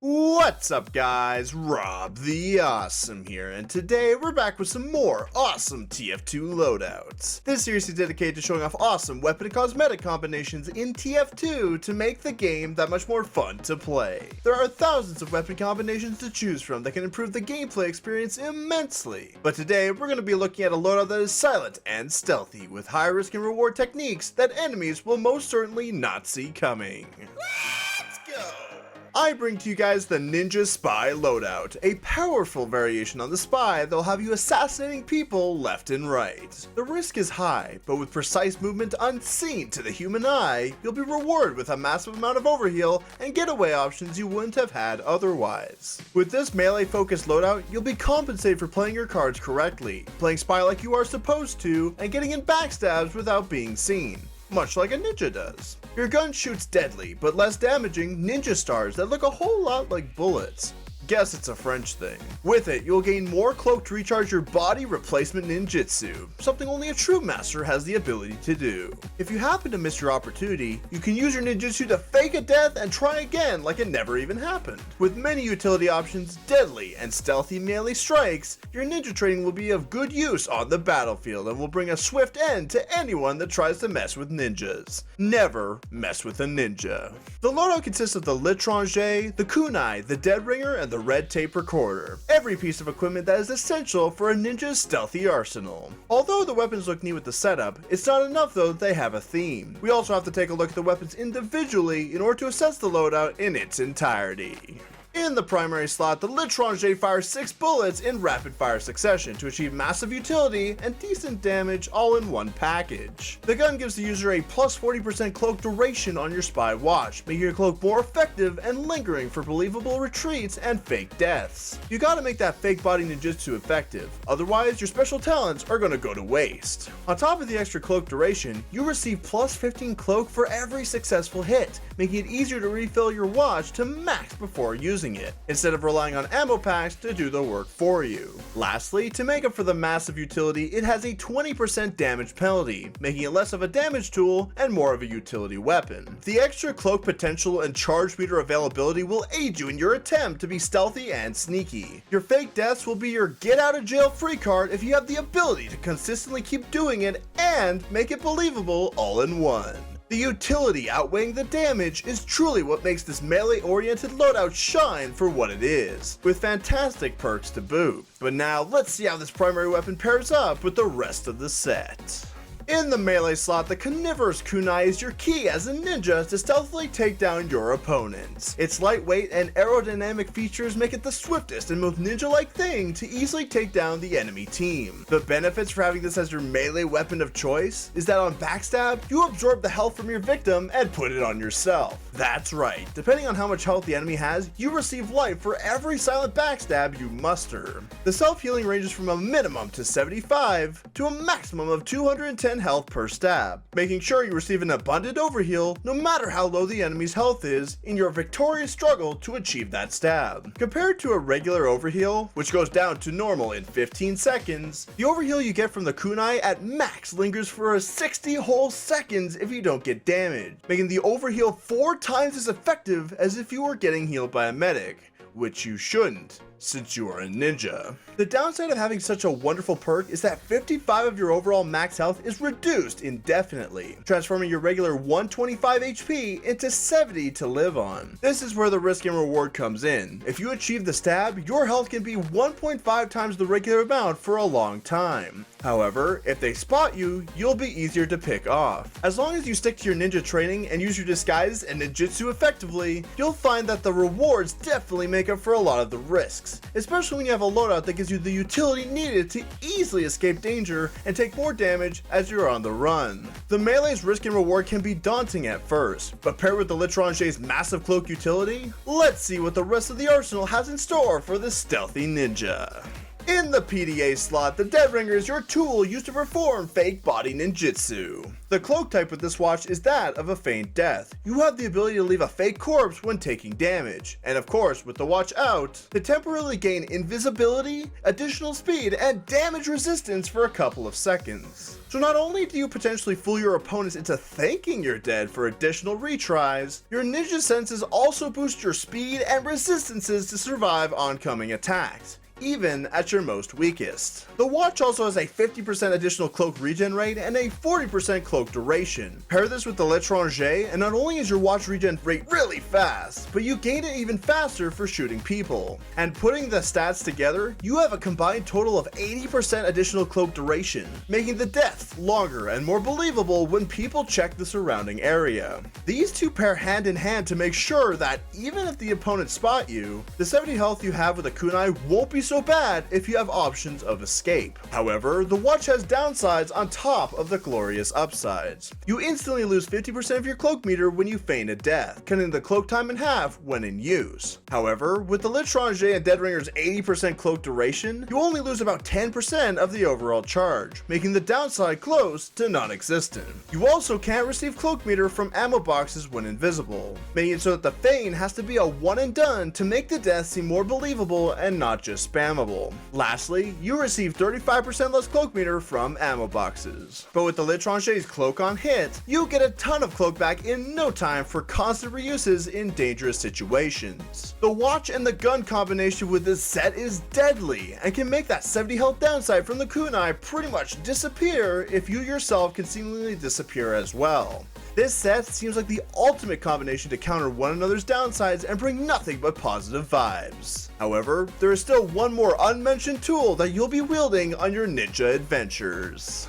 What's up guys, Rob the Awesome here, and today we're back with some more awesome TF2 loadouts. This series is dedicated to showing off awesome weapon and cosmetic combinations in TF2 to make the game that much more fun to play. There are thousands of weapon combinations to choose from that can improve the gameplay experience immensely, but today we're going to be looking at a loadout that is silent and stealthy with high risk and reward techniques that enemies will most certainly not see coming. Let's go! I bring to you guys the Ninja Spy loadout, a powerful variation on the Spy that'll have you assassinating people left and right. The risk is high, but with precise movement unseen to the human eye, you'll be rewarded with a massive amount of overheal and getaway options you wouldn't have had otherwise. With this melee-focused loadout, you'll be compensated for playing your cards correctly, playing Spy like you are supposed to, and getting in backstabs without being seen, much like a ninja does. Your gun shoots deadly, but less damaging ninja stars that look a whole lot like bullets. Guess it's a French thing. With it, you'll gain more cloak to recharge your body replacement ninjutsu, something only a true master has the ability to do. If you happen to miss your opportunity, you can use your ninjutsu to fake a death and try again like it never even happened. With many utility options, deadly and stealthy melee strikes, your ninja training will be of good use on the battlefield and will bring a swift end to anyone that tries to mess with ninjas. Never mess with a ninja. The loadout consists of the L'étranger, the kunai, the dead ringer, and the red tape recorder. Every piece of equipment that is essential for a ninja's stealthy arsenal. Although the weapons look neat with the setup, it's not enough though that they have a theme. We also have to take a look at the weapons individually in order to assess the loadout in its entirety. In the primary slot, the L'étranger fires 6 bullets in rapid fire succession to achieve massive utility and decent damage all in one package. The gun gives the user a plus 40% cloak duration on your Spy watch, making your cloak more effective and lingering for believable retreats and fake deaths. You gotta make that fake body ninjutsu effective, otherwise your special talents are gonna go to waste. On top of the extra cloak duration, you receive plus 15 cloak for every successful hit, making it easier to refill your watch to max before using it, instead of relying on ammo packs to do the work for you. Lastly, to make up for the massive utility, it has a 20% damage penalty, making it less of a damage tool and more of a utility weapon. The extra cloak potential and charge meter availability will aid you in your attempt to be stealthy and sneaky. Your fake deaths will be your get out of jail free card if you have the ability to consistently keep doing it and make it believable all in one. The utility outweighing the damage is truly what makes this melee-oriented loadout shine for what it is, with fantastic perks to boot. But now let's see how this primary weapon pairs up with the rest of the set. In the melee slot, the carnivorous kunai is your key as a ninja to stealthily take down your opponents. Its lightweight and aerodynamic features make it the swiftest and most ninja-like thing to easily take down the enemy team. The benefits for having this as your melee weapon of choice is that on backstab, you absorb the health from your victim and put it on yourself. That's right, depending on how much health the enemy has, you receive life for every silent backstab you muster. The self-healing ranges from a minimum to 75 to a maximum of 210 health per stab, making sure you receive an abundant overheal no matter how low the enemy's health is in your victorious struggle to achieve that stab. Compared to a regular overheal, which goes down to normal in 15 seconds, the overheal you get from the kunai at max lingers for 60 whole seconds if you don't get damaged, making the overheal 4 times as effective as if you were getting healed by a medic, which you shouldn't, since you are a ninja. The downside of having such a wonderful perk is that 55 of your overall max health is reduced indefinitely, transforming your regular 125 HP into 70 to live on. This is where the risk and reward comes in. If you achieve the stab, your health can be 1.5 times the regular amount for a long time. However, if they spot you, you'll be easier to pick off. As long as you stick to your ninja training and use your disguise and ninjutsu effectively, you'll find that the rewards definitely make up for a lot of the risks, especially when you have a loadout that gives you the utility needed to easily escape danger and take more damage as you're on the run. The melee's risk and reward can be daunting at first, but paired with the L'Étranger's massive cloak utility, let's see what the rest of the arsenal has in store for this stealthy ninja. In the PDA slot, the Dead Ringer is your tool used to perform fake body ninjutsu. The cloak type with this watch is that of a feigned death. You have the ability to leave a fake corpse when taking damage, and of course with the watch out, to temporarily gain invisibility, additional speed, and damage resistance for a couple of seconds. So not only do you potentially fool your opponents into thinking you're dead for additional retries, your ninja senses also boost your speed and resistances to survive oncoming attacks, even at your most weakest. The watch also has a 50% additional cloak regen rate and a 40% cloak duration. Pair this with the L'étranger, and not only is your watch regen rate really fast, but you gain it even faster for shooting people. And putting the stats together, you have a combined total of 80% additional cloak duration, making the death longer and more believable when people check the surrounding area. These two pair hand in hand to make sure that even if the opponents spot you, the 70 health you have with a kunai won't be so bad if you have options of escape. However, the watch has downsides on top of the glorious upsides. You instantly lose 50% of your cloak meter when you feign a death, cutting the cloak time in half when in use. However, with the L'étranger and Dead Ringer's 80% cloak duration, you only lose about 10% of the overall charge, making the downside close to non-existent. You also can't receive cloak meter from ammo boxes when invisible, making it so that the feign has to be a one and done to make the death seem more believable and not just spammable. Lastly, you receive 35% less cloak meter from ammo boxes. But with the L'Étranger's cloak on hit, you get a ton of cloak back in no time for constant reuses in dangerous situations. The watch and the gun combination with this set is deadly, and can make that 70 health downside from the kunai pretty much disappear if you yourself can seemingly disappear as well. This set seems like the ultimate combination to counter one another's downsides and bring nothing but positive vibes. However, there is still one more unmentioned tool that you'll be wielding on your ninja adventures.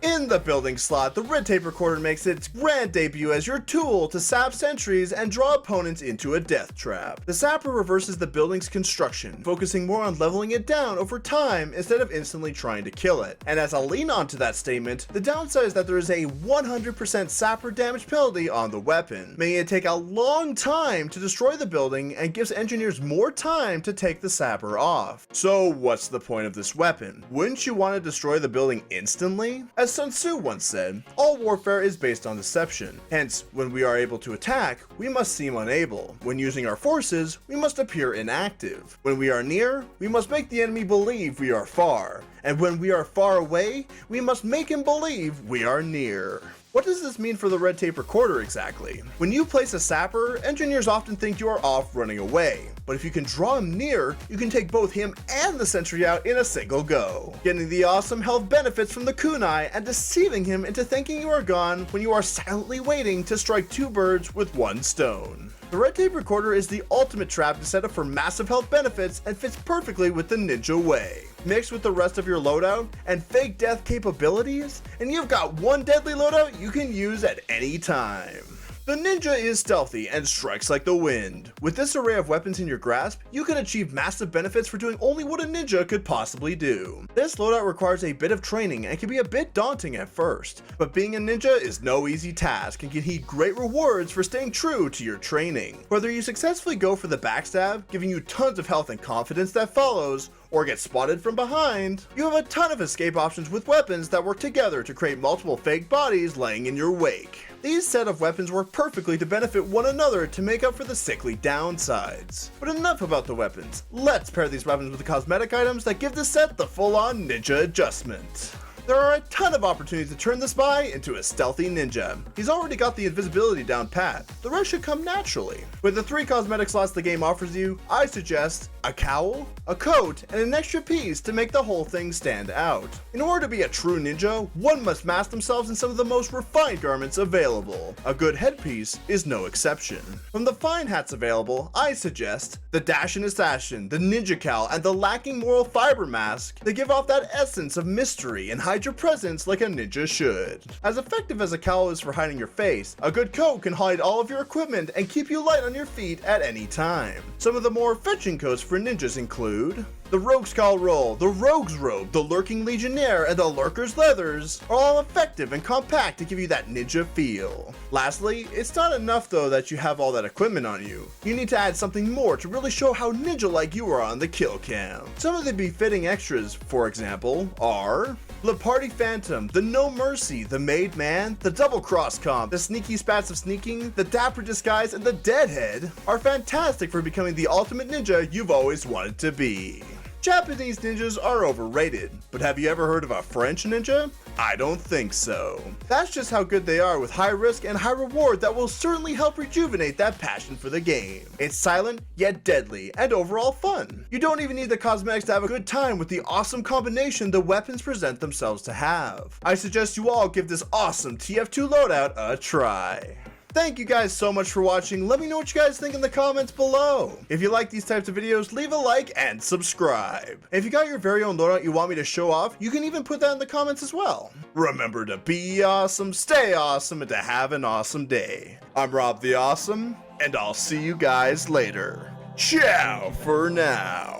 In the building slot, the Red Tape Recorder makes its grand debut as your tool to sap sentries and draw opponents into a death trap. The sapper reverses the building's construction, focusing more on leveling it down over time instead of instantly trying to kill it. And as a lean on to that statement, the downside is that there is a 100% sapper damage penalty on the weapon, making it take a long time to destroy the building and gives engineers more time to take the sapper off. So what's the point of this weapon? Wouldn't you want to destroy the building instantly? As Sun Tzu once said, all warfare is based on deception. Hence, when we are able to attack, we must seem unable. When using our forces, we must appear inactive. When we are near, we must make the enemy believe we are far. And when we are far away, we must make him believe we are near. What does this mean for the Red Tape Recorder exactly? When you place a sapper, engineers often think you are off running away, but if you can draw him near, you can take both him and the sentry out in a single go, getting the awesome health benefits from the kunai and deceiving him into thinking you are gone when you are silently waiting to strike two birds with one stone. The Red Tape Recorder is the ultimate trap to set up for massive health benefits and fits perfectly with the ninja way. Mixed with the rest of your loadout and fake death capabilities, and you've got one deadly loadout you can use at any time. The ninja is stealthy and strikes like the wind. With this array of weapons in your grasp, you can achieve massive benefits for doing only what a ninja could possibly do. This loadout requires a bit of training and can be a bit daunting at first, but being a ninja is no easy task and can heed great rewards for staying true to your training. Whether you successfully go for the backstab, giving you tons of health and confidence that follows, or get spotted from behind, you have a ton of escape options with weapons that work together to create multiple fake bodies laying in your wake. These set of weapons work perfectly to benefit one another to make up for the sickly downsides. But enough about the weapons. Let's pair these weapons with the cosmetic items that give this set the full-on ninja adjustment. There are a ton of opportunities to turn this spy into a stealthy ninja. He's already got the invisibility down pat. The rest should come naturally. With the 3 cosmetic slots the game offers you, I suggest a cowl, a coat, and an extra piece to make the whole thing stand out. In order to be a true ninja, one must mask themselves in some of the most refined garments available. A good headpiece is no exception. From the fine hats available, I suggest the Dashin Assassin, the Ninja Cowl, and the Lacking Moral Fiber Mask. They give off that essence of mystery and hide your presence like a ninja should. As effective as a cowl is for hiding your face, a good coat can hide all of your equipment and keep you light on your feet at any time. Some of the more fetching coats for ninjas include The Rogue Skull Roll, the Rogue's Robe, the Lurking Legionnaire, and the Lurker's Leathers are all effective and compact to give you that ninja feel. Lastly, it's not enough though that you have all that equipment on you. You need to add something more to really show how ninja-like you are on the kill cam. Some of the befitting extras, for example, are the Party Phantom, the No Mercy, the Made Man, the Double Cross Comp, the Sneaky Spats of Sneaking, the Dapper Disguise, and the Deadhead are fantastic for becoming the ultimate ninja you've always wanted to be. Japanese ninjas are overrated, but have you ever heard of a French ninja? I don't think so. That's just how good they are with high risk and high reward that will certainly help rejuvenate that passion for the game. It's silent, yet deadly, and overall fun. You don't even need the cosmetics to have a good time with the awesome combination the weapons present themselves to have. I suggest you all give this awesome TF2 loadout a try. Thank you guys so much for watching. Let me know what you guys think in the comments below. If you like these types of videos, leave a like and subscribe. If you got your very own loadout you want me to show off, you can even put that in the comments as well. Remember to be awesome, stay awesome, and to have an awesome day. I'm Rob the Awesome, and I'll see you guys later. Ciao for now.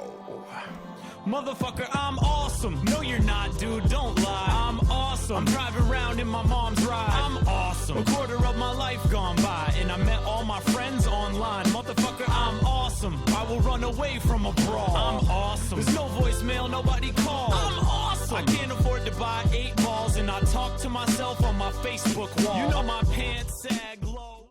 Motherfucker, I'm awesome. No, you're not, dude. Don't lie. I'm awesome. I'm driving around in my mom's ride. I'm awesome. A quarter of my life gone by, and I met all my friends online. Motherfucker, I'm awesome. I will run away from a brawl. I'm awesome. There's no voicemail, nobody calls. I'm awesome. I can't afford to buy 8 balls, and I talk to myself on my Facebook wall. You know my pants said.